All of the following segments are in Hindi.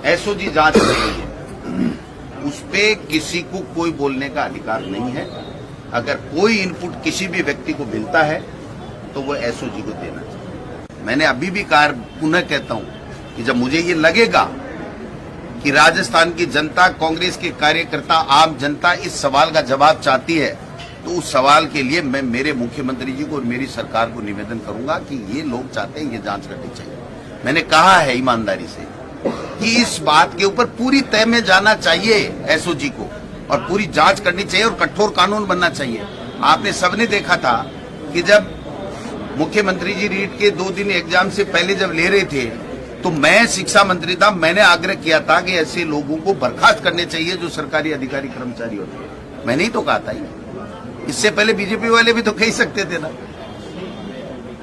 एसओजी जांच हो रही है, उस पे किसी को कोई बोलने का अधिकार नहीं है। अगर कोई इनपुट किसी भी व्यक्ति को मिलता है तो वो एसओजी को देना चाहिए। मैंने अभी भी कहा, पुनः कहता हूं कि जब मुझे ये लगेगा कि राजस्थान की जनता, कांग्रेस के कार्यकर्ता, आम जनता इस सवाल का जवाब चाहती है, तो उस सवाल के लिए मैं मेरे मुख्यमंत्री जी को और मेरी सरकार को निवेदन करूंगा कि ये लोग चाहते हैं, ये जांच करनी चाहिए। मैंने कहा है ईमानदारी से कि इस बात के ऊपर पूरी तय में जाना चाहिए एसओजी को, और पूरी जांच करनी चाहिए और कठोर कानून बनना चाहिए। आपने सबने देखा था कि जब मुख्यमंत्री जी रीट के 2 दिन एग्जाम से पहले जब ले रहे थे, तो मैं शिक्षा मंत्री था, मैंने आग्रह किया था कि ऐसे लोगों को बर्खास्त करने चाहिए जो सरकारी अधिकारी कर्मचारी होते हैं। मैंने ही तो कहा था। इससे पहले बीजेपी वाले भी तो कह सकते थे ना।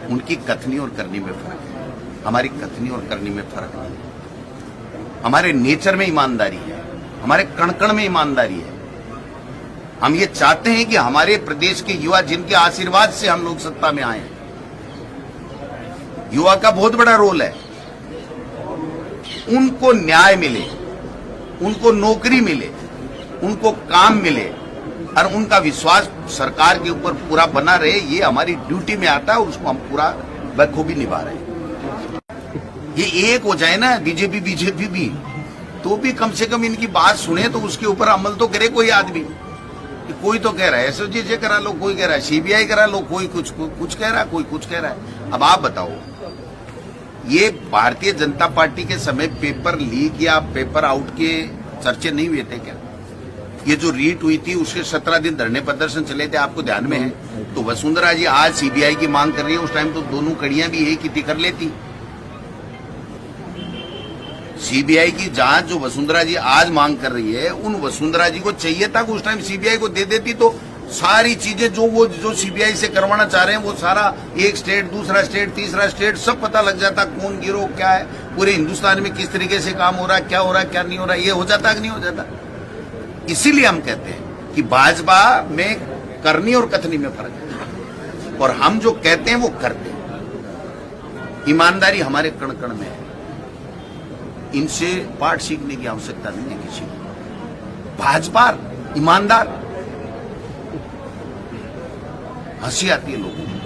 उनकी कथनी और करनी में फर्क है, हमारी कथनी और करनी में फर्क है। हमारे नेचर में ईमानदारी है, हमारे कण कण में ईमानदारी है। हम ये चाहते हैं कि हमारे प्रदेश के युवा, जिनके आशीर्वाद से हम लोग सत्ता में आए हैं, युवा का बहुत बड़ा रोल है, उनको न्याय मिले, उनको नौकरी मिले, उनको काम मिले और उनका विश्वास सरकार के ऊपर पूरा बना रहे। ये हमारी ड्यूटी में आता है और उसको हम पूरा बखूबी निभा रहे हैं। ये एक हो जाए ना बीजेपी भी, तो भी कम से कम इनकी बात सुने तो उसके ऊपर अमल तो करे कोई आदमी। कोई तो कह रहा है एसओजी से करा लो, कोई कह रहा है सीबीआई करा लो, कोई कुछ कह रहा है, कोई कुछ कह रहा है। अब आप बताओ, ये भारतीय जनता पार्टी के समय पेपर लीक या पेपर आउट के चर्चे नहीं हुए थे क्या? ये जो रीट हुई थी उसके 17 दिन धरने प्रदर्शन चले थे, आपको ध्यान में है? तो वसुंधरा जी आज सीबीआई की मांग कर रही है, उस टाइम तो दोनों कड़ियां भी एक ही थी, कर लेती। सीबीआई की जांच जो वसुंधरा जी आज मांग कर रही है, उन वसुंधरा जी को चाहिए था कि उस टाइम सीबीआई को दे देती, तो सारी चीजें जो सीबीआई से करवाना चाह रहे हैं वो सारा, एक स्टेट, दूसरा स्टेट, तीसरा स्टेट, सब पता लग जाता, कौन गिरोह क्या है, पूरे हिंदुस्तान में किस तरीके से काम हो रहा है, क्या हो रहा है, क्या नहीं हो रहा है, ये हो जाता कि नहीं हो जाता। इसीलिए हम कहते हैं कि भाजपा में करनी और कथनी में फर्क है, और हम जो कहते हैं वो करते हैं। ईमानदारी हमारे कण कण में है, इनसे पाठ सीखने की आवश्यकता नहीं है किसी को। भाजपा ईमानदार, हंसी आती है लोगों को।